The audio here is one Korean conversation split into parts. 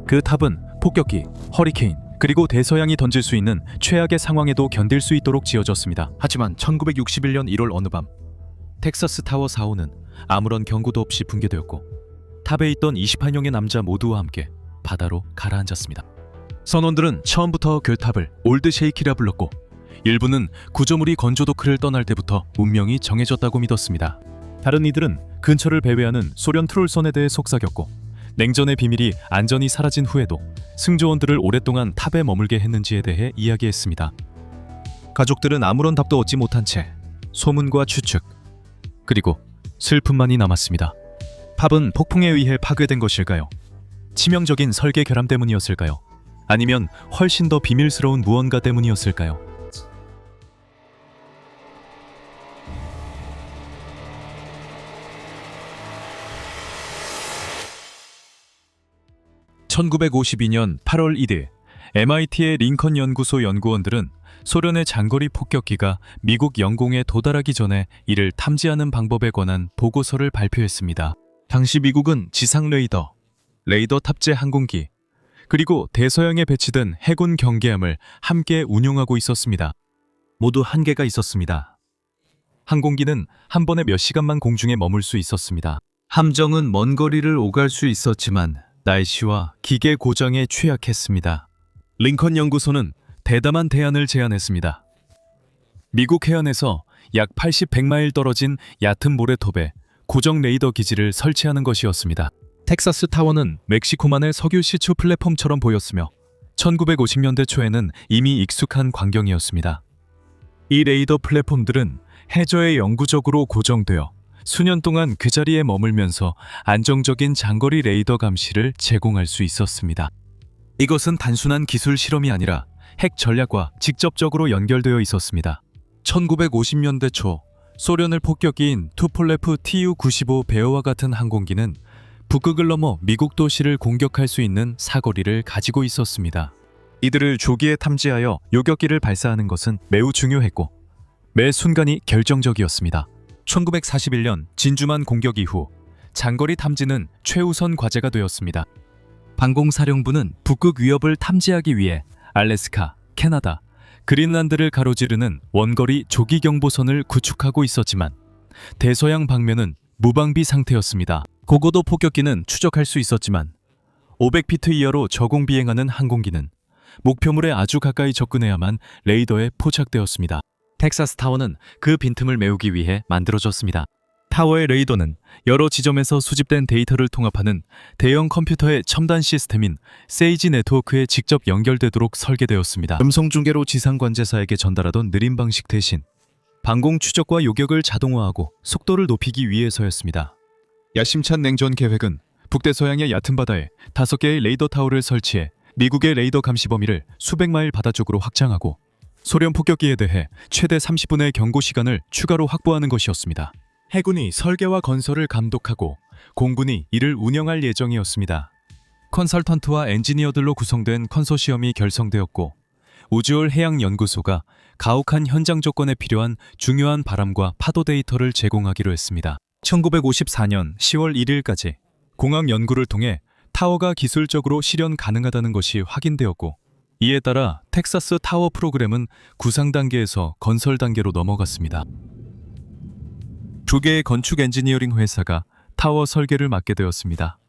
그 탑은 폭격기, 허리케인, 그리고 대서양이 던질 수 있는 최악의 상황에도 견딜 수 있도록 지어졌습니다. 하지만 1961년 1월 어느 밤 텍사스 타워 4호는 아무런 경고도 없이 붕괴되었고 탑에 있던 28명의 남자 모두와 함께 바다로 가라앉았습니다. 선원들은 처음부터 그 탑을 올드 쉐이키라 불렀고 일부는 구조물이 건조도크를 떠날 때부터 운명이 정해졌다고 믿었습니다. 다른 이들은 근처를 배회하는 소련 트롤선에 대해 속삭였고 냉전의 비밀이 안전히 사라진 후에도 승조원들을 오랫동안 탑에 머물게 했는지에 대해 이야기했습니다. 가족들은 아무런 답도 얻지 못한 채 소문과 추측 그리고 슬픔만이 남았습니다. 탑은 폭풍에 의해 파괴된 것일까요? 치명적인 설계 결함 때문이었을까요? 아니면 훨씬 더 비밀스러운 무언가 때문이었을까요? (1952년 8월 1일) MIT의 링컨 연구소 연구원들은 소련의 장거리 폭격기가 미국 영공에 도달하기 전에 이를 탐지하는 방법에 관한 보고서를 발표했습니다. 당시 미국은 지상 레이더 탑재 항공기, 그리고 대서양에 배치된 해군 경계함을 함께 운용하고 있었습니다. 모두 한계가 있었습니다. 항공기는 한 번에 몇 시간만 공중에 머물 수 있었습니다. 함정은 먼 거리를 오갈 수 있었지만 날씨와 기계 고장에 취약했습니다. 링컨 연구소는 대담한 대안을 제안했습니다. 미국 해안에서 약 80-100마일 떨어진 얕은 모래톱에 고정 레이더 기지를 설치하는 것이었습니다. 텍사스 타워는 멕시코만의 석유 시추 플랫폼처럼 보였으며 1950년대 초에는 이미 익숙한 광경이었습니다. 이 레이더 플랫폼들은 해저에 영구적으로 고정되어 수년 동안 그 자리에 머물면서 안정적인 장거리 레이더 감시를 제공할 수 있었습니다. 이것은 단순한 기술 실험이 아니라 핵 전략과 직접적으로 연결되어 있었습니다. 1950년대 초 소련을 폭격기인 투폴레프 Tu-95 베어와 같은 항공기는 북극을 넘어 미국 도시를 공격할 수 있는 사거리를 가지고 있었습니다. 이들을 조기에 탐지하여 요격기를 발사하는 것은 매우 중요했고 매 순간이 결정적이었습니다. 1941년 진주만 공격 이후 장거리 탐지는 최우선 과제가 되었습니다. 방공사령부는 북극 위협을 탐지하기 위해 알래스카, 캐나다, 그린란드를 가로지르는 원거리 조기경보선을 구축하고 있었지만 대서양 방면은 무방비 상태였습니다. 고고도 폭격기는 추적할 수 있었지만 500피트 이하로 저공 비행하는 항공기는 목표물에 아주 가까이 접근해야만 레이더에 포착되었습니다. 텍사스 타워는 그 빈틈을 메우기 위해 만들어졌습니다. 타워의 레이더는 여러 지점에서 수집된 데이터를 통합하는 대형 컴퓨터의 첨단 시스템인 세이지 네트워크에 직접 연결되도록 설계되었습니다. 음성 중계로 지상 관제사에게 전달하던 느린 방식 대신 방공 추적과 요격을 자동화하고 속도를 높이기 위해서였습니다. 야심찬 냉전 계획은 북대서양의 얕은 바다에 5개의 레이더 타워를 설치해 미국의 레이더 감시 범위를 수백 마일 바다 쪽으로 확장하고 소련 폭격기에 대해 최대 30분의 경고 시간을 추가로 확보하는 것이었습니다. 해군이 설계와 건설을 감독하고 공군이 이를 운영할 예정이었습니다. 컨설턴트와 엔지니어들로 구성된 컨소시엄이 결성되었고 우주올 해양연구소가 가혹한 현장 조건에 필요한 중요한 바람과 파도 데이터를 제공하기로 했습니다. 1954년 10월 1일까지 공학 연구를 통해 타워가 기술적으로 실현 가능하다는 것이 확인되었고 이에 따라 텍사스 타워 프로그램은 구상 단계에서 건설 단계로 넘어갔습니다. 두 개의 건축 엔지니어링 회사가 타워 설계를 맡게 되었습니다.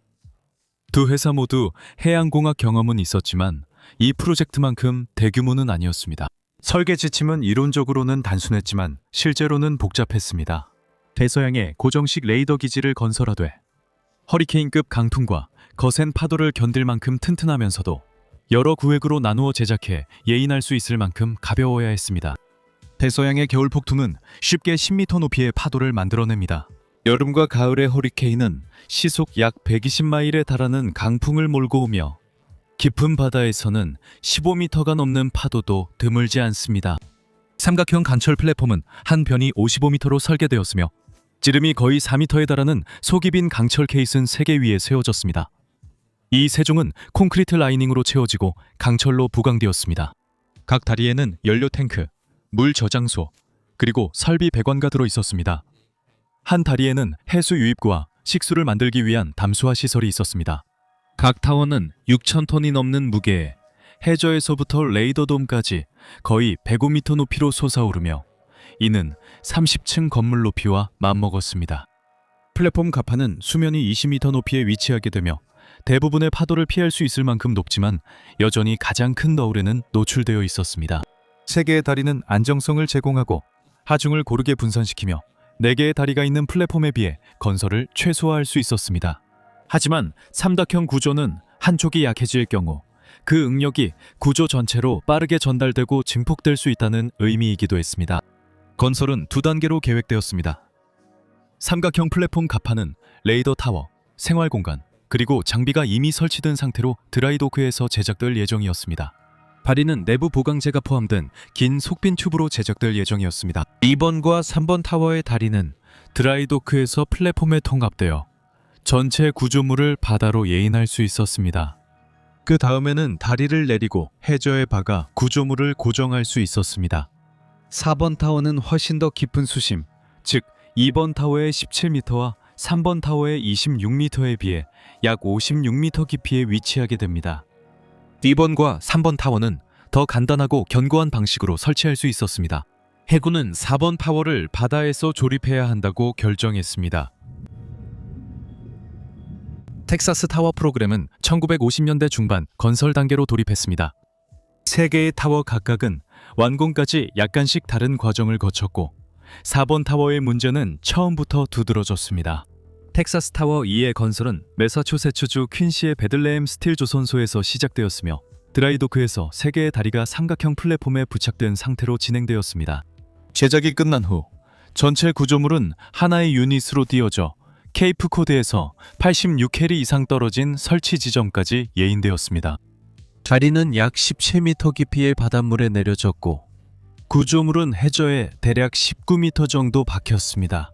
두 회사 모두 해양공학 경험은 있었지만 이 프로젝트만큼 대규모는 아니었습니다. 설계 지침은 이론적으로는 단순했지만 실제로는 복잡했습니다. 대서양에 고정식 레이더 기지를 건설하되 허리케인급 강풍과 거센 파도를 견딜 만큼 튼튼하면서도 여러 구획으로 나누어 제작해 예인할 수 있을 만큼 가벼워야 했습니다. 대서양의 겨울 폭풍은 쉽게 10m 높이의 파도를 만들어냅니다. 여름과 가을의 허리케인은 시속 약 120마일에 달하는 강풍을 몰고 오며 깊은 바다에서는 15m가 넘는 파도도 드물지 않습니다. 삼각형 관철 플랫폼은 한 변이 55m로 설계되었으며 지름이 거의 4m에 달하는 속이 빈 강철 케이스는 3개 위에 세워졌습니다. 이 세종은 콘크리트 라이닝으로 채워지고 강철로 부강되었습니다. 각 다리에는 연료 탱크, 물 저장소, 그리고 설비 배관가 들어 있었습니다. 한 다리에는 해수 유입구와 식수를 만들기 위한 담수화 시설이 있었습니다. 각 타워는 6,000톤이 넘는 무게에 해저에서부터 레이더돔까지 거의 105m 높이로 솟아오르며 이는 30층 건물 높이와 맞먹었습니다. 플랫폼 가판은 수면이 20m 높이에 위치하게 되며 대부분의 파도를 피할 수 있을 만큼 높지만 여전히 가장 큰 너울에는 노출되어 있었습니다. 3개의 다리는 안정성을 제공하고 하중을 고르게 분산시키며 4개의 다리가 있는 플랫폼에 비해 건설을 최소화할 수 있었습니다. 하지만 삼각형 구조는 한쪽이 약해질 경우 그 응력이 구조 전체로 빠르게 전달되고 증폭될 수 있다는 의미이기도 했습니다. 건설은 2단계로 계획되었습니다. 삼각형 플랫폼 가판은 레이더 타워, 생활공간, 그리고 장비가 이미 설치된 상태로 드라이도크에서 제작될 예정이었습니다. 다리는 내부 보강재가 포함된 긴 속빈 튜브로 제작될 예정이었습니다. 2번과 3번 타워의 다리는 드라이도크에서 플랫폼에 통합되어 전체 구조물을 바다로 예인할 수 있었습니다. 그 다음에는 다리를 내리고 해저에 박아 구조물을 고정할 수 있었습니다. 4번 타워는 훨씬 더 깊은 수심, 즉 2번 타워의 17m와 3번 타워의 26m에 비해 약 56m 깊이에 위치하게 됩니다. 2번과 3번 타워는 더 간단하고 견고한 방식으로 설치할 수 있었습니다. 해군은 4번 타워를 바다에서 조립해야 한다고 결정했습니다. 텍사스 타워 프로그램은 1950년대 중반 건설 단계로 돌입했습니다. 3개의 타워 각각은 완공까지 약간씩 다른 과정을 거쳤고 4번 타워의 문제는 처음부터 두드러졌습니다. 텍사스 타워 2의 건설은 매사추세츠주 퀸시의 베들레헴 스틸 조선소에서 시작되었으며 드라이도크에서 3개의 다리가 삼각형 플랫폼에 부착된 상태로 진행되었습니다. 제작이 끝난 후 전체 구조물은 하나의 유닛으로 띄어져 케이프 코드에서 86캐리 이상 떨어진 설치 지점까지 예인되었습니다. 다리는 약 17m 깊이의 바닷물에 내려졌고 구조물은 해저에 대략 19m 정도 박혔습니다.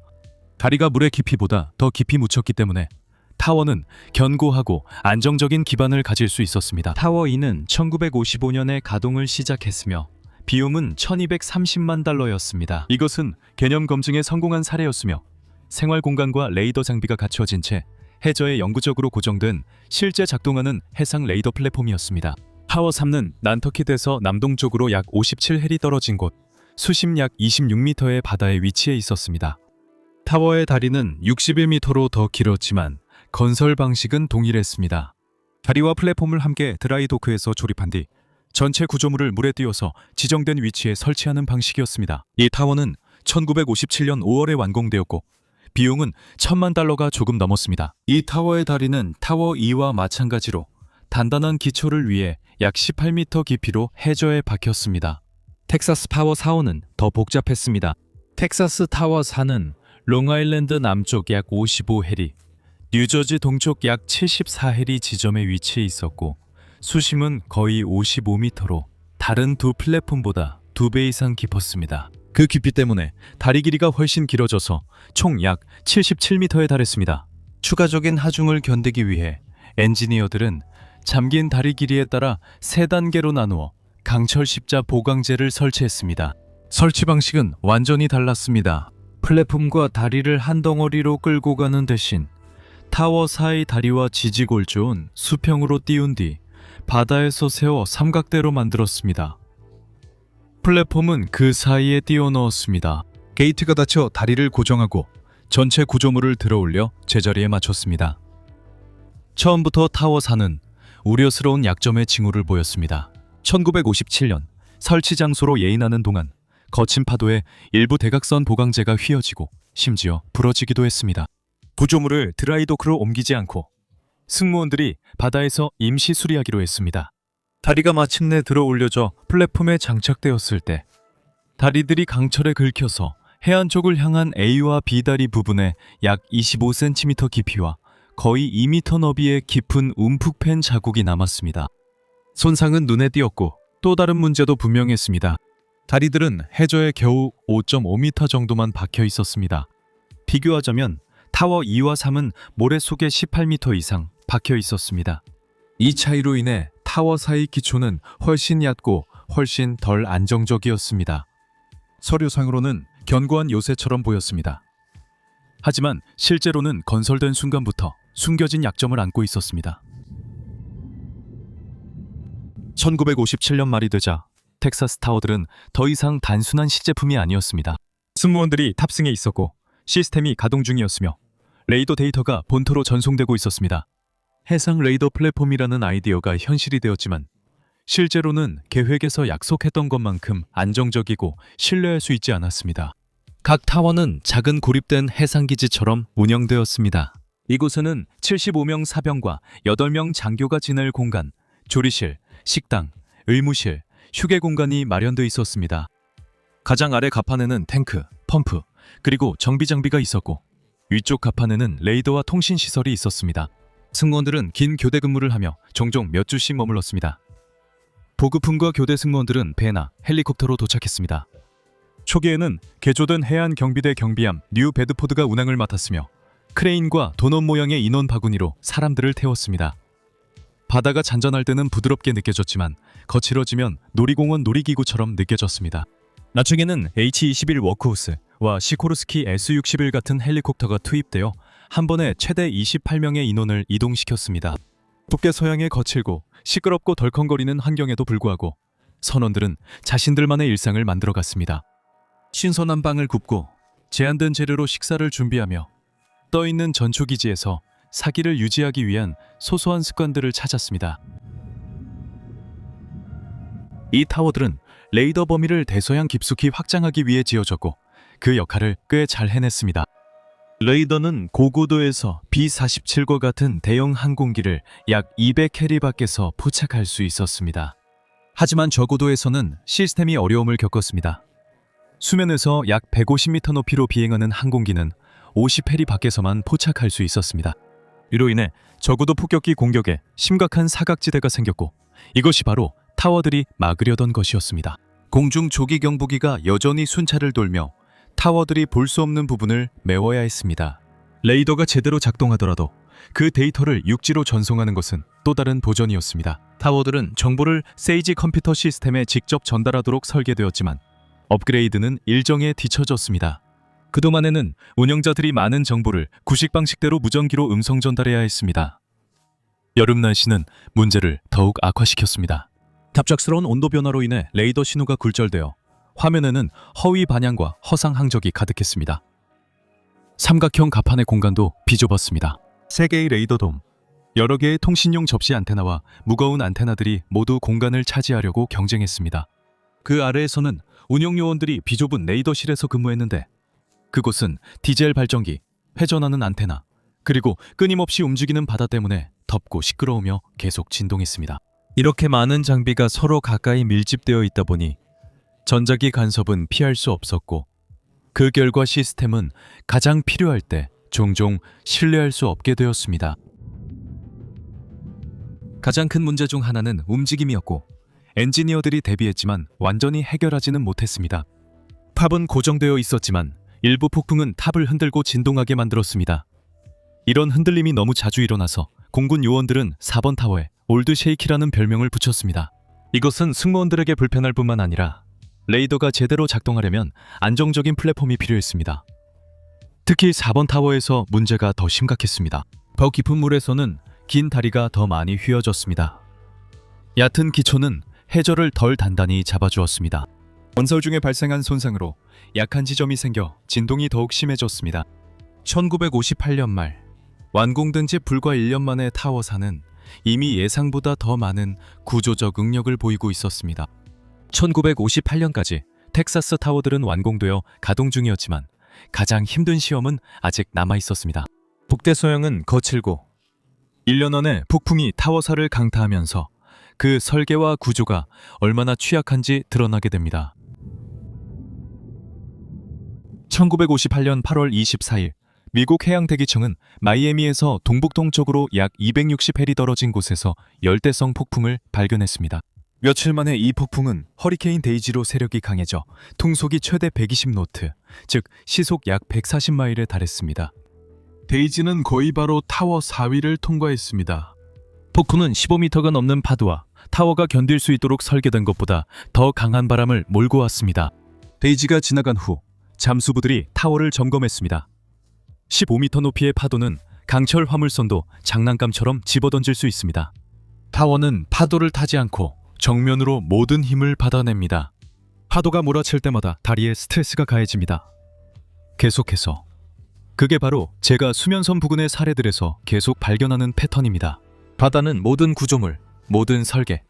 다리가 물의 깊이보다 더 깊이 묻혔기 때문에 타워는 견고하고 안정적인 기반을 가질 수 있었습니다. 타워 2는 1955년에 가동을 시작했으며 비용은 1230만 달러였습니다. 이것은 개념 검증에 성공한 사례였으며 생활 공간과 레이더 장비가 갖춰진 채 해저에 영구적으로 고정된 실제 작동하는 해상 레이더 플랫폼이었습니다. 타워 3는 난터킷에서 남동쪽으로 약 57해리 떨어진 곳 수심 약 26m의 바다에 위치해 있었습니다. 타워의 다리는 61m로 더 길었지만 건설 방식은 동일했습니다. 다리와 플랫폼을 함께 드라이도크에서 조립한 뒤 전체 구조물을 물에 띄워서 지정된 위치에 설치하는 방식이었습니다. 이 타워는 1957년 5월에 완공되었고 비용은 1000만 달러가 조금 넘었습니다. 이 타워의 다리는 타워 2와 마찬가지로 단단한 기초를 위해 약 18m 깊이로 해저에 박혔습니다. 텍사스 타워 4호는 더 복잡했습니다. 텍사스 타워 4는 롱아일랜드 남쪽 약 55해리, 뉴저지 동쪽 약 74해리 지점에 위치해 있었고 수심은 거의 55m로 다른 두 플랫폼보다 2배 이상 깊었습니다. 그 깊이 때문에 다리 길이가 훨씬 길어져서 총 약 77m에 달했습니다. 추가적인 하중을 견디기 위해 엔지니어들은 잠긴 다리 길이에 따라 3단계로 나누어 강철 십자 보강재를 설치했습니다. 설치 방식은 완전히 달랐습니다. 플랫폼과 다리를 한 덩어리로 끌고 가는 대신 타워 사이 다리와 지지골조은 수평으로 띄운 뒤 바다에서 세워 삼각대로 만들었습니다. 플랫폼은 그 사이에 띄워 넣었습니다. 게이트가 닫혀 다리를 고정하고 전체 구조물을 들어올려 제자리에 맞췄습니다. 처음부터 타워 4는 우려스러운 약점의 징후를 보였습니다. 1957년 설치 장소로 예인하는 동안 거친 파도에 일부 대각선 보강재가 휘어지고 심지어 부러지기도 했습니다. 구조물을 드라이도크로 옮기지 않고 승무원들이 바다에서 임시 수리하기로 했습니다. 다리가 마침내 들어 올려져 플랫폼에 장착되었을 때 다리들이 강철에 긁혀서 해안 쪽을 향한 A와 B다리 부분에 약 25cm 깊이와 거의 2m 너비의 깊은 움푹 팬 자국이 남았습니다. 손상은 눈에 띄었고 또 다른 문제도 분명했습니다. 다리들은 해저에 겨우 5.5m 정도만 박혀 있었습니다. 비교하자면 타워 2와 3은 모래 속에 18m 이상 박혀 있었습니다. 이 차이로 인해 타워 사이 기초는 훨씬 얕고 훨씬 덜 안정적이었습니다. 서류상으로는 견고한 요새처럼 보였습니다. 하지만 실제로는 건설된 순간부터 숨겨진 약점을 안고 있었습니다. 1957년 말이 되자 텍사스 타워들은 더 이상 단순한 시제품이 아니었습니다. 승무원들이 탑승해 있었고 시스템이 가동 중이었으며 레이더 데이터가 본토로 전송되고 있었습니다. 해상 레이더 플랫폼이라는 아이디어가 현실이 되었지만 실제로는 계획에서 약속했던 것만큼 안정적이고 신뢰할 수 있지 않았습니다. 각 타워는 작은 고립된 해상기지처럼 운영되었습니다. 이곳에는 75명 사병과 8명 장교가 지낼 공간, 조리실, 식당, 의무실, 휴게 공간이 마련되어 있었습니다. 가장 아래 갑판에는 탱크, 펌프, 그리고 정비 장비가 있었고 위쪽 갑판에는 레이더와 통신 시설이 있었습니다. 승무원들은 긴 교대 근무를 하며 종종 몇 주씩 머물렀습니다. 보급품과 교대 승무원들은 배나 헬리콥터로 도착했습니다. 초기에는 개조된 해안 경비대 경비함 뉴 베드포드가 운항을 맡았으며 크레인과 도넛 모양의 인원 바구니로 사람들을 태웠습니다. 바다가 잔잔할 때는 부드럽게 느껴졌지만 거칠어지면 놀이공원 놀이기구처럼 느껴졌습니다. 나중에는 H-21 워크호스와 시코르스키 S-61 같은 헬리콥터가 투입되어 한 번에 최대 28명의 인원을 이동시켰습니다. 북계 서양의 거칠고 시끄럽고 덜컹거리는 환경에도 불구하고 선원들은 자신들만의 일상을 만들어갔습니다. 신선한 빵을 굽고 제한된 재료로 식사를 준비하며 떠있는 전초기지에서 사기를 유지하기 위한 소소한 습관들을 찾았습니다. 이 타워들은 레이더 범위를 대서양 깊숙이 확장하기 위해 지어졌고 그 역할을 꽤 잘 해냈습니다. 레이더는 고고도에서 B-47과 같은 대형 항공기를 약 200캐리 밖에서 포착할 수 있었습니다. 하지만 저고도에서는 시스템이 어려움을 겪었습니다. 수면에서 약 150m 높이로 비행하는 항공기는 50캐리 밖에서만 포착할 수 있었습니다. 이로 인해 저고도 폭격기 공격에 심각한 사각지대가 생겼고 이것이 바로 타워들이 막으려던 것이었습니다. 공중 조기 경보기가 여전히 순찰을 돌며 타워들이 볼 수 없는 부분을 메워야 했습니다. 레이더가 제대로 작동하더라도 그 데이터를 육지로 전송하는 것은 또 다른 도전이었습니다. 타워들은 정보를 세이지 컴퓨터 시스템에 직접 전달하도록 설계되었지만 업그레이드는 일정에 뒤처졌습니다. 그동안에는 운영자들이 많은 정보를 구식 방식대로 무전기로 음성 전달해야 했습니다. 여름 날씨는 문제를 더욱 악화시켰습니다. 갑작스러운 온도 변화로 인해 레이더 신호가 굴절되어 화면에는 허위 반향과 허상 항적이 가득했습니다. 삼각형 갑판의 공간도 비좁았습니다. 3개의 레이더돔, 여러 개의 통신용 접시 안테나와 무거운 안테나들이 모두 공간을 차지하려고 경쟁했습니다. 그 아래에서는 운영 요원들이 비좁은 레이더실에서 근무했는데 그곳은 디젤 발전기, 회전하는 안테나, 그리고 끊임없이 움직이는 바다 때문에 덥고 시끄러우며 계속 진동했습니다. 이렇게 많은 장비가 서로 가까이 밀집되어 있다 보니 전자기 간섭은 피할 수 없었고 그 결과 시스템은 가장 필요할 때 종종 신뢰할 수 없게 되었습니다. 가장 큰 문제 중 하나는 움직임이었고 엔지니어들이 대비했지만 완전히 해결하지는 못했습니다. 탑은 고정되어 있었지만 일부 폭풍은 탑을 흔들고 진동하게 만들었습니다. 이런 흔들림이 너무 자주 일어나서 공군 요원들은 4번 타워에 올드 쉐이키라는 별명을 붙였습니다. 이것은 승무원들에게 불편할 뿐만 아니라 레이더가 제대로 작동하려면 안정적인 플랫폼이 필요했습니다. 특히 4번 타워에서 문제가 더 심각했습니다. 더 깊은 물에서는 긴 다리가 더 많이 휘어졌습니다. 얕은 기초는 해저를 덜 단단히 잡아주었습니다. 건설 중에 발생한 손상으로 약한 지점이 생겨 진동이 더욱 심해졌습니다. 1958년 말 완공된 지 불과 1년 만에 타워사는 이미 예상보다 더 많은 구조적 응력을 보이고 있었습니다. 1958년까지 텍사스 타워들은 완공되어 가동 중이었지만 가장 힘든 시험은 아직 남아 있었습니다. 북대 서양은 거칠고 1년 안에 폭풍이 타워사를 강타하면서 그 설계와 구조가 얼마나 취약한지 드러나게 됩니다. 1958년 8월 24일 미국 해양대기청은 마이애미에서 동북동쪽으로 약 260해리 떨어진 곳에서 열대성 폭풍을 발견했습니다. 며칠 만에 이 폭풍은 허리케인 데이지로 세력이 강해져 통속이 최대 120노트, 즉 시속 약 140마일에 달했습니다. 데이지는 거의 바로 타워 4위를 통과했습니다. 폭풍은 15m가 넘는 파도와 타워가 견딜 수 있도록 설계된 것보다 더 강한 바람을 몰고 왔습니다. 데이지가 지나간 후 잠수부들이 타워를 점검했습니다. 15m 높이의 파도는 강철 화물선도 장난감처럼 집어던질 수 있습니다. 타워는 파도를 타지 않고 정면으로 모든 힘을 받아냅니다. 파도가 몰아칠 때마다 다리에 스트레스가 가해집니다. 계속해서. 그게 바로 제가 수면선 부근의 사례들에서 계속 발견하는 패턴입니다. 바다는 모든 구조물, 모든 설계,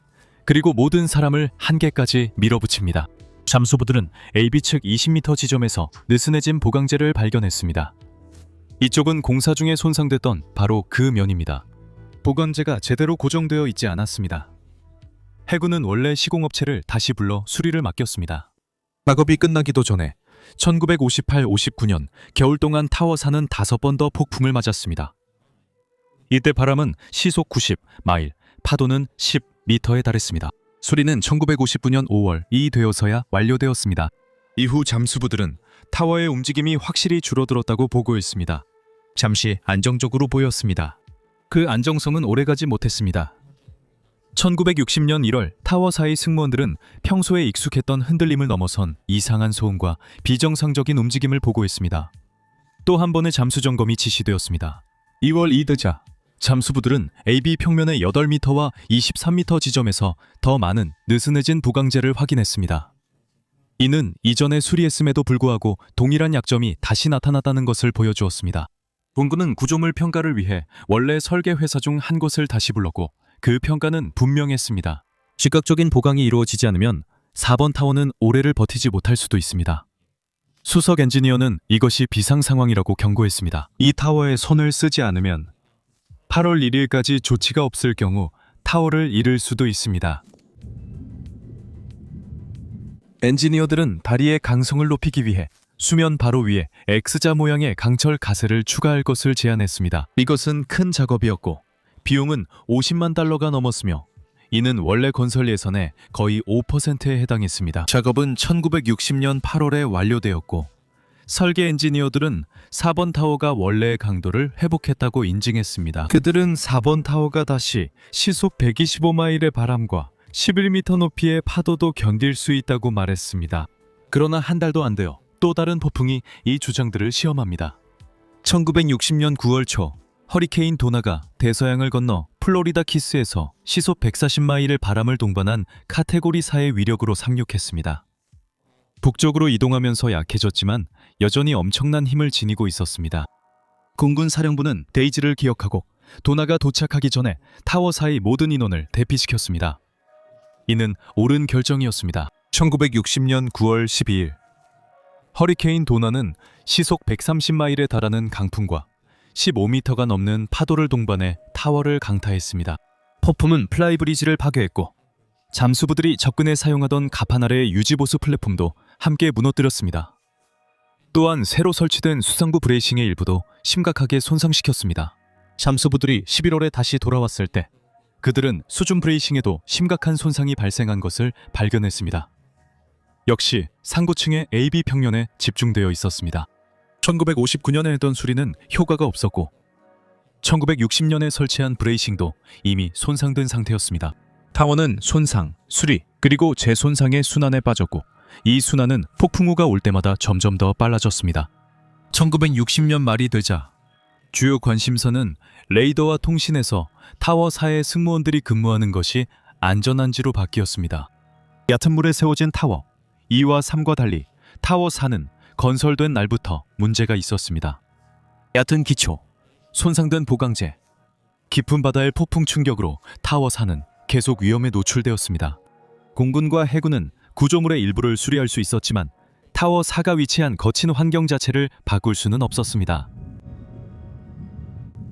그리고 모든 사람을 한계까지 밀어붙입니다. 잠수부들은 AB측 20m 지점에서 느슨해진 보강재를 발견했습니다. 이쪽은 공사 중에 손상됐던 바로 그 면입니다. 보강재가 제대로 고정되어 있지 않았습니다. 해군은 원래 시공업체를 다시 불러 수리를 맡겼습니다. 작업이 끝나기도 전에 1958-59년 겨울 동안 타워사는 5번 더 폭풍을 맞았습니다. 이때 바람은 시속 90마일, 파도는 10m에 달했습니다. 수리는 1959년 5월이 되어서야 완료되었습니다. 이후 잠수부들은 타워의 움직임이 확실히 줄어들었다고 보고했습니다. 잠시 안정적으로 보였습니다. 그 안정성은 오래가지 못했습니다. 1960년 1월 타워사의 승무원들은 평소에 익숙했던 흔들림을 넘어선 이상한 소음과 비정상적인 움직임을 보고했습니다. 또 한 번의 잠수 점검이 지시되었습니다. 2월 이르자 잠수부들은 AB 평면의 8m와 23m 지점에서 더 많은 느슨해진 보강재를 확인했습니다. 이는 이전에 수리했음에도 불구하고 동일한 약점이 다시 나타났다는 것을 보여주었습니다. 본부는 구조물 평가를 위해 원래 설계 회사 중 한 곳을 다시 불렀고 그 평가는 분명했습니다. 즉각적인 보강이 이루어지지 않으면 4번 타워는 오래를 버티지 못할 수도 있습니다. 수석 엔지니어는 이것이 비상 상황이라고 경고했습니다. 이 타워에 손을 쓰지 않으면 8월 1일까지 조치가 없을 경우 타워를 잃을 수도 있습니다. 엔지니어들은 다리의 강성을 높이기 위해 수면 바로 위에 X자 모양의 강철 가세를 추가할 것을 제안했습니다. 이것은 큰 작업이었고 비용은 50만 달러가 넘었으며 이는 원래 건설 예산의 거의 5%에 해당했습니다. 작업은 1960년 8월에 완료되었고 설계 엔지니어들은 4번 타워가 원래의 강도를 회복했다고 인증했습니다. 그들은 4번 타워가 다시 시속 125마일의 바람과 11m 높이의 파도도 견딜 수 있다고 말했습니다. 그러나 한 달도 안 되어 또 다른 폭풍이 이 주장들을 시험합니다. 1960년 9월 초 허리케인 도나가 대서양을 건너 플로리다 키스에서 시속 140마일의 바람을 동반한 카테고리 4의 위력으로 상륙했습니다. 북쪽으로 이동하면서 약해졌지만 여전히 엄청난 힘을 지니고 있었습니다. 공군 사령부는 데이지를 기억하고 도나가 도착하기 전에 타워 4의 모든 인원을 대피시켰습니다. 이는 옳은 결정이었습니다. 1960년 9월 12일 허리케인 도나는 시속 130마일에 달하는 강풍과 15m가 넘는 파도를 동반해 타워를 강타했습니다. 폭풍은 플라이브리지를 파괴했고 잠수부들이 접근해 사용하던 가판 아래의 유지보수 플랫폼도 함께 무너뜨렸습니다. 또한 새로 설치된 수상부 브레이싱의 일부도 심각하게 손상시켰습니다. 잠수부들이 11월에 다시 돌아왔을 때 그들은 수중 브레이싱에도 심각한 손상이 발생한 것을 발견했습니다. 역시 상부층의 AB 평면에 집중되어 있었습니다. 1959년에 했던 수리는 효과가 없었고 1960년에 설치한 브레이싱도 이미 손상된 상태였습니다. 타워는 손상, 수리, 그리고 재손상의 순환에 빠졌고 이 순환은 폭풍우가 올 때마다 점점 더 빨라졌습니다. 1960년 말이 되자 주요 관심사는 레이더와 통신에서 타워 4의 승무원들이 근무하는 것이 안전한지로 바뀌었습니다. 얕은 물에 세워진 타워 2와 3과 달리 타워 4는 건설된 날부터 문제가 있었습니다. 얕은 기초, 손상된 보강재, 깊은 바다의 폭풍 충격으로 타워 4는 계속 위험에 노출되었습니다. 공군과 해군은 구조물의 일부를 수리할 수 있었지만 타워 4가 위치한 거친 환경 자체를 바꿀 수는 없었습니다.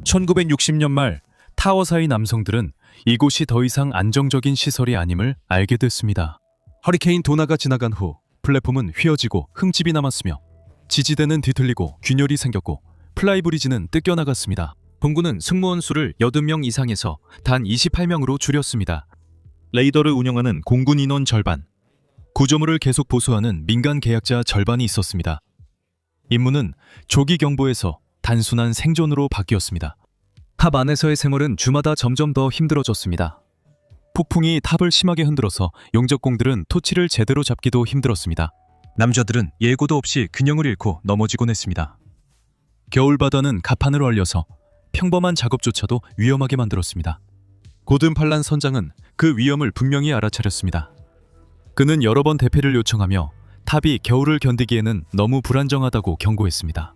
1960년 말 타워 4의 남성들은 이곳이 더 이상 안정적인 시설이 아님을 알게 됐습니다. 허리케인 도나가 지나간 후 플랫폼은 휘어지고 흠집이 남았으며 지지대는 뒤틀리고 균열이 생겼고 플라이브리지는 뜯겨나갔습니다. 공군은 승무원 수를 80명 이상에서 단 28명으로 줄였습니다. 레이더를 운영하는 공군 인원 절반, 구조물을 계속 보수하는 민간 계약자 절반이 있었습니다. 임무는 조기 경보에서 단순한 생존으로 바뀌었습니다. 탑 안에서의 생활은 주마다 점점 더 힘들어졌습니다. 폭풍이 탑을 심하게 흔들어서 용접공들은 토치를 제대로 잡기도 힘들었습니다. 남자들은 예고도 없이 균형을 잃고 넘어지곤 했습니다. 겨울바다는 가판을 얼려서 평범한 작업조차도 위험하게 만들었습니다. 고든팔란 선장은 그 위험을 분명히 알아차렸습니다. 그는 여러 번 대피를 요청하며 탑이 겨울을 견디기에는 너무 불안정하다고 경고했습니다.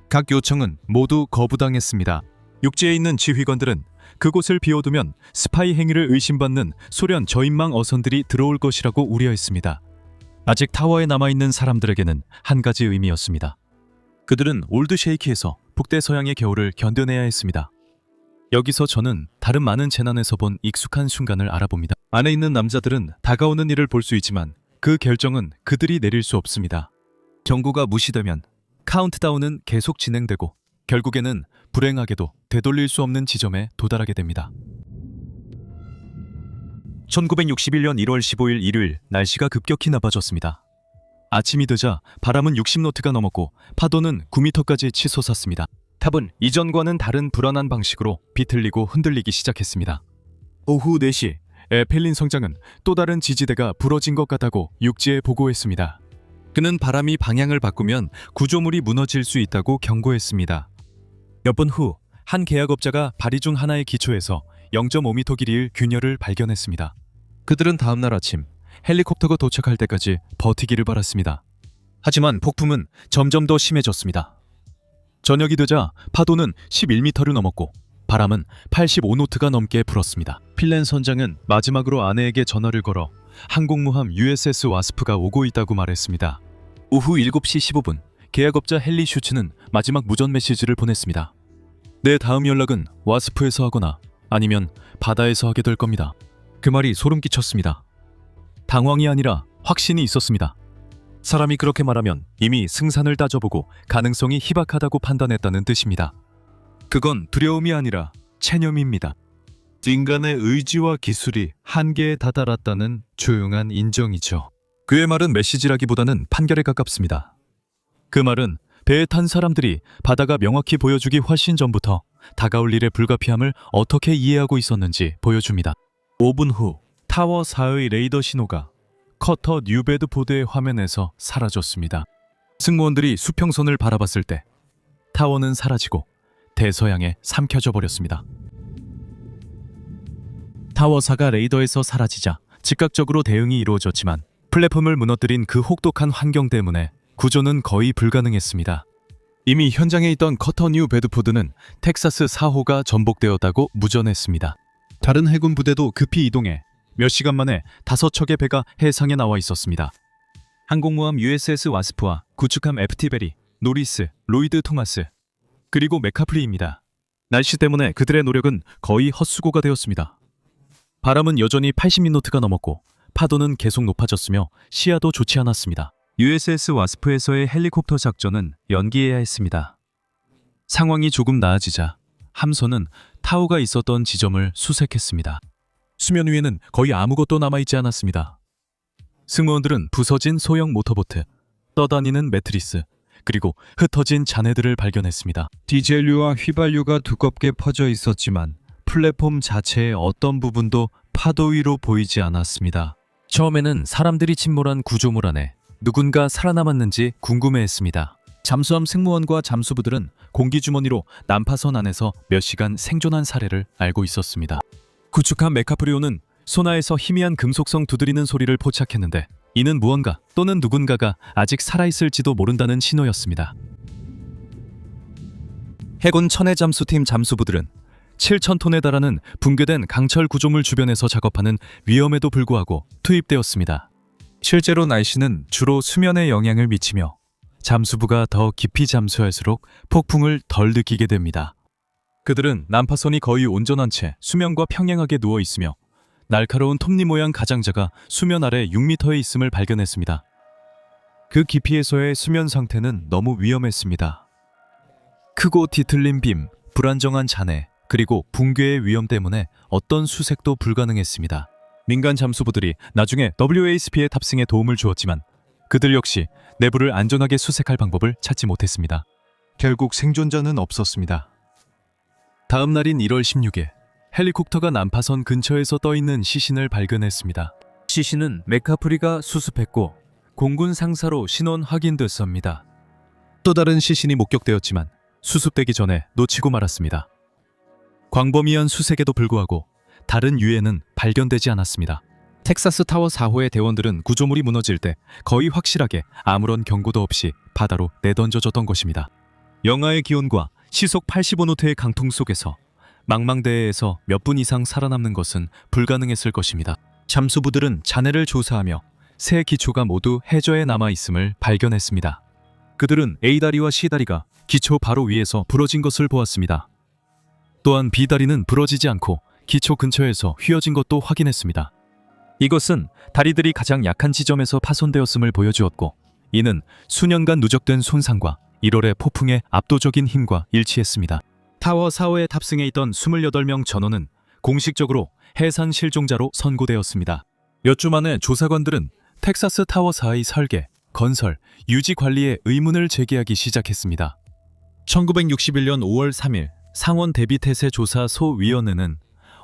각 요청은 모두 거부당했습니다. 육지에 있는 지휘관들은 그곳을 비워두면 스파이 행위를 의심받는 소련 저인망 어선들이 들어올 것이라고 우려했습니다. 아직 타워에 남아있는 사람들에게는 한 가지 의미였습니다. 그들은 올드쉐이키에서 북대서양의 겨울을 견뎌내야 했습니다. 여기서 저는 다른 많은 재난에서 본 익숙한 순간을 알아봅니다. 안에 있는 남자들은 다가오는 일을 볼 수 있지만 그 결정은 그들이 내릴 수 없습니다. 경고가 무시되면 카운트다운은 계속 진행되고 결국에는 불행하게도 되돌릴 수 없는 지점에 도달하게 됩니다. 1961년 1월 15일 일요일 날씨가 급격히 나빠졌습니다. 아침이 되자 바람은 60노트가 넘었고 파도는 9m까지 치솟았습니다. 탑은 이전과는 다른 불안한 방식으로 비틀리고 흔들리기 시작했습니다. 오후 4시 에펠린 성장은 또 다른 지지대가 부러진 것 같다고 육지에 보고했습니다. 그는 바람이 방향을 바꾸면 구조물이 무너질 수 있다고 경고했습니다. 몇 분 후 한 계약업자가 바리 중 하나의 기초에서 0.5m 길이의 균열을 발견했습니다. 그들은 다음 날 아침 헬리콥터가 도착할 때까지 버티기를 바랐습니다. 하지만 폭풍은 점점 더 심해졌습니다. 저녁이 되자 파도는 11m를 넘었고 바람은 85노트가 넘게 불었습니다. 필렌 선장은 마지막으로 아내에게 전화를 걸어 항공모함 USS 와스프가 오고 있다고 말했습니다. 오후 7시 15분 계약업자 헨리 슈츠는 마지막 무전 메시지를 보냈습니다. 내 다음 연락은 와스프에서 하거나 아니면 바다에서 하게 될 겁니다. 그 말이 소름 끼쳤습니다. 당황이 아니라 확신이 있었습니다. 사람이 그렇게 말하면 이미 승산을 따져보고 가능성이 희박하다고 판단했다는 뜻입니다. 그건 두려움이 아니라 체념입니다. 인간의 의지와 기술이 한계에 다다랐다는 조용한 인정이죠. 그의 말은 메시지라기보다는 판결에 가깝습니다. 그 말은 배에 탄 사람들이 바다가 명확히 보여주기 훨씬 전부터 다가올 일의 불가피함을 어떻게 이해하고 있었는지 보여줍니다. 5분 후 타워 4의 레이더 신호가 커터 뉴베드포드의 화면에서 사라졌습니다. 승무원들이 수평선을 바라봤을 때 타워는 사라지고 대서양에 삼켜져 버렸습니다. 타워 4가 레이더에서 사라지자 즉각적으로 대응이 이루어졌지만 플랫폼을 무너뜨린 그 혹독한 환경 때문에 구조는 거의 불가능했습니다. 이미 현장에 있던 커터 뉴 베드포드는 텍사스 4호가 전복되었다고 무전했습니다. 다른 해군 부대도 급히 이동해 몇 시간 만에 5척의 배가 해상에 나와 있었습니다. 항공모함 USS 와스프와 구축함 FT 베리, 노리스, 로이드 토마스, 그리고 메카프리입니다. 날씨 때문에 그들의 노력은 거의 헛수고가 되었습니다. 바람은 여전히 80노트가 넘었고 파도는 계속 높아졌으며 시야도 좋지 않았습니다. USS 와스프에서의 헬리콥터 작전은 연기해야 했습니다. 상황이 조금 나아지자 함선은 타워가 있었던 지점을 수색했습니다. 수면 위에는 거의 아무것도 남아있지 않았습니다. 승무원들은 부서진 소형 모터보트, 떠다니는 매트리스, 그리고 흩어진 잔해들을 발견했습니다. 디젤류와 휘발유가 두껍게 퍼져 있었지만 플랫폼 자체의 어떤 부분도 파도 위로 보이지 않았습니다. 처음에는 사람들이 침몰한 구조물 안에 누군가 살아남았는지 궁금해했습니다. 잠수함 승무원과 잠수부들은 공기주머니로 난파선 안에서 몇 시간 생존한 사례를 알고 있었습니다. 구축한 메카프리오는 소나에서 희미한 금속성 두드리는 소리를 포착했는데 이는 무언가 또는 누군가가 아직 살아있을지도 모른다는 신호였습니다. 해군 천해 잠수팀 잠수부들은 7,000톤에 달하는 붕괴된 강철 구조물 주변에서 작업하는 위험에도 불구하고 투입되었습니다. 실제로 날씨는 주로 수면에 영향을 미치며 잠수부가 더 깊이 잠수할수록 폭풍을 덜 느끼게 됩니다. 그들은 난파선이 거의 온전한 채 수면과 평행하게 누워 있으며 날카로운 톱니 모양 가장자가 수면 아래 6m에 있음을 발견했습니다. 그 깊이에서의 수면 상태는 너무 위험했습니다. 크고 뒤틀린 빔, 불안정한 잔해, 그리고 붕괴의 위험 때문에 어떤 수색도 불가능했습니다. 민간 잠수부들이 나중에 WASP의 탑승에 도움을 주었지만 그들 역시 내부를 안전하게 수색할 방법을 찾지 못했습니다. 결국 생존자는 없었습니다. 다음 날인 1월 16일 헬리콥터가 난파선 근처에서 떠있는 시신을 발견했습니다. 시신은 메카프리가 수습했고 공군 상사로 신원 확인됐습니다. 또 다른 시신이 목격되었지만 수습되기 전에 놓치고 말았습니다. 광범위한 수색에도 불구하고 다른 유해는 발견되지 않았습니다. 텍사스 타워 4호의 대원들은 구조물이 무너질 때 거의 확실하게 아무런 경고도 없이 바다로 내던져졌던 것입니다. 영하의 기온과 시속 85노트의 강풍 속에서 망망대해에서 몇 분 이상 살아남는 것은 불가능했을 것입니다. 잠수부들은 잔해를 조사하며 세 기초가 모두 해저에 남아있음을 발견했습니다. 그들은 A다리와 C다리가 기초 바로 위에서 부러진 것을 보았습니다. 또한 B다리는 부러지지 않고 기초 근처에서 휘어진 것도 확인했습니다. 이것은 다리들이 가장 약한 지점에서 파손되었음을 보여주었고, 이는 수년간 누적된 손상과 1월의 폭풍의 압도적인 힘과 일치했습니다. 타워 4호에 탑승해 있던 28명 전원은 공식적으로 해산 실종자로 선고되었습니다. 몇 주 만에 조사관들은 텍사스 타워 4의 설계, 건설, 유지 관리에 의문을 제기하기 시작했습니다. 1961년 5월 3일 상원 대비태세 조사 소위원회는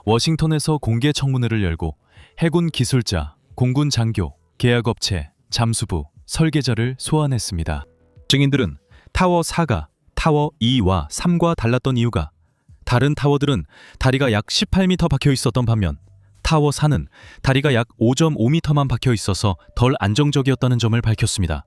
워싱턴에서 공개 청문회를 열고 해군 기술자, 공군 장교, 계약업체, 잠수부, 설계자를 소환했습니다. 증인들은 타워 4가 타워 2와 3과 달랐던 이유가 다른 타워들은 다리가 약 18m 박혀 있었던 반면 타워 4는 다리가 약 5.5m만 박혀 있어서 덜 안정적이었다는 점을 밝혔습니다.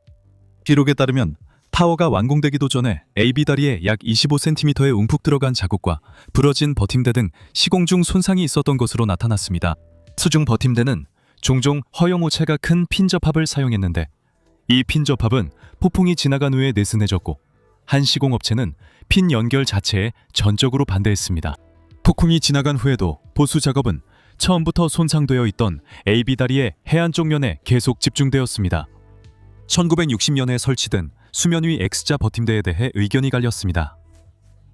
기록에 따르면 타워가 완공되기도 전에 AB 다리에 약 25cm의 움푹 들어간 자국과 부러진 버팀대 등 시공 중 손상이 있었던 것으로 나타났습니다. 수중 버팀대는 종종 허용오체가 큰 핀접합을 사용했는데 이 핀접합은 폭풍이 지나간 후에 느슨해졌고 한 시공업체는 핀 연결 자체에 전적으로 반대했습니다. 폭풍이 지나간 후에도 보수 작업은 처음부터 손상되어 있던 AB 다리의 해안 쪽 면에 계속 집중되었습니다. 1960년에 설치된 수면 위 X자 버팀대에 대해 의견이 갈렸습니다.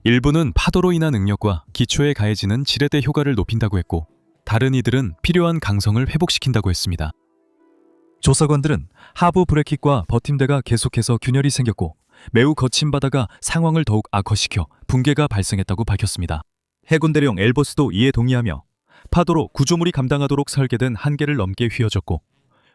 일부는 파도로 인한 응력과 기초에 가해지는 지렛대 효과를 높인다고 했고, 다른 이들은 필요한 강성을 회복시킨다고 했습니다. 조사관들은 하부 브레킷과 버팀대가 계속해서 균열이 생겼고 매우 거친 바다가 상황을 더욱 악화시켜 붕괴가 발생했다고 밝혔습니다. 해군대령 엘버스도 이에 동의하며 파도로 구조물이 감당하도록 설계된 한계를 넘게 휘어졌고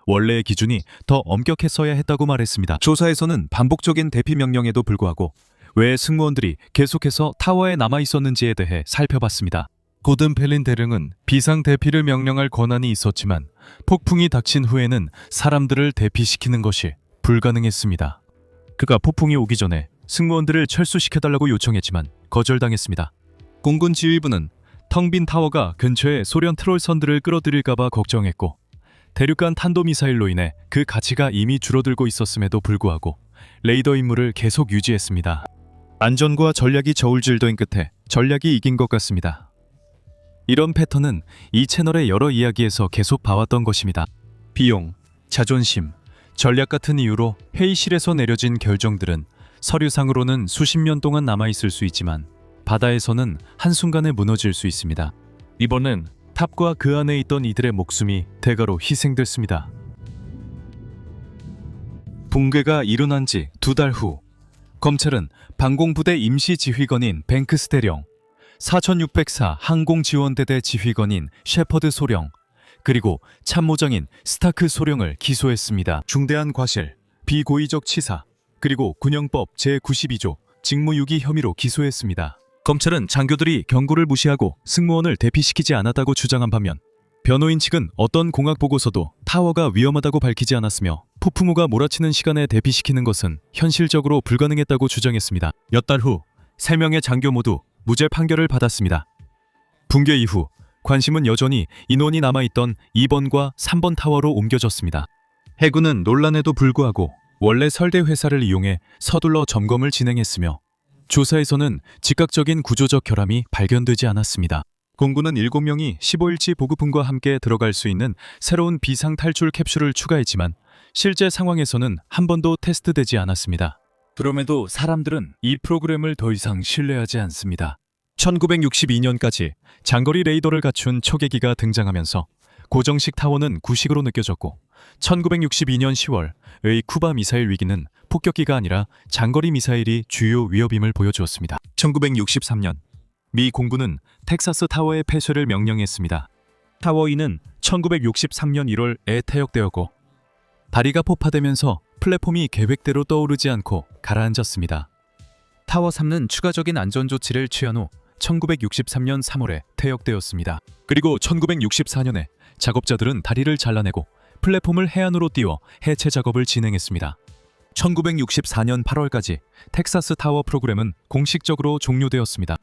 원래의 기준이 더 엄격했어야 했다고 말했습니다. 조사에서는 반복적인 대피 명령에도 불구하고 왜 승무원들이 계속해서 타워에 남아 있었는지에 대해 살펴봤습니다. 고든 펠린 대령은 비상 대피를 명령할 권한이 있었지만 폭풍이 닥친 후에는 사람들을 대피시키는 것이 불가능했습니다. 그가 폭풍이 오기 전에 승무원들을 철수시켜달라고 요청했지만 거절당했습니다. 공군 지휘부는 텅 빈 타워가 근처에 소련 트롤선들을 끌어들일까봐 걱정했고 대륙간 탄도미사일로 인해 그 가치가 이미 줄어들고 있었음에도 불구하고 레이더 임무를 계속 유지했습니다. 안전과 전략이 저울질도인 끝에 전략이 이긴 것 같습니다. 이런 패턴은 이 채널의 여러 이야기에서 계속 봐왔던 것입니다. 비용, 자존심, 전략 같은 이유로 회의실에서 내려진 결정들은 서류상으로는 수십 년 동안 남아있을 수 있지만 바다에서는 한순간에 무너질 수 있습니다. 이번엔 탑과 그 안에 있던 이들의 목숨이 대가로 희생됐습니다. 붕괴가 일어난 지 2달 후 검찰은 방공부대 임시지휘관인 뱅크스 대령, 4604 항공지원대대 지휘관인 셰퍼드 소령, 그리고 참모장인 스타크 소령을 기소했습니다. 중대한 과실, 비고의적 치사, 그리고 군형법 제92조 직무유기 혐의로 기소했습니다. 검찰은 장교들이 경고를 무시하고 승무원을 대피시키지 않았다고 주장한 반면 변호인 측은 어떤 공학 보고서도 타워가 위험하다고 밝히지 않았으며 폭풍우가 몰아치는 시간에 대피시키는 것은 현실적으로 불가능했다고 주장했습니다. 몇 달 후 3명의 장교 모두 무죄 판결을 받았습니다. 붕괴 이후 관심은 여전히 인원이 남아있던 2번과 3번 타워로 옮겨졌습니다. 해군은 논란에도 불구하고 원래 설대 회사를 이용해 서둘러 점검을 진행했으며 조사에서는 즉각적인 구조적 결함이 발견되지 않았습니다. 공군은 7명이 15일치 보급품과 함께 들어갈 수 있는 새로운 비상 탈출 캡슐을 추가했지만 실제 상황에서는 한 번도 테스트되지 않았습니다. 그럼에도 사람들은 이 프로그램을 더 이상 신뢰하지 않습니다. 1962년까지 장거리 레이더를 갖춘 초계기가 등장하면서 고정식 타워는 구식으로 느껴졌고 1962년 10월의 쿠바 미사일 위기는 폭격기가 아니라 장거리 미사일이 주요 위협임을 보여주었습니다. 1963년 미 공군은 텍사스 타워의 폐쇄를 명령했습니다. 타워 2는 1963년 1월에 퇴역되었고 다리가 폭파되면서 플랫폼이 계획대로 떠오르지 않고 가라앉았습니다. 타워 3는 추가적인 안전조치를 취한 후 1963년 3월에 퇴역되었습니다. 그리고 1964년에 작업자들은 다리를 잘라내고 플랫폼을 해안으로 띄워 해체 작업을 진행했습니다. 1964년 8월까지 텍사스 타워 프로그램은 공식적으로 종료되었습니다.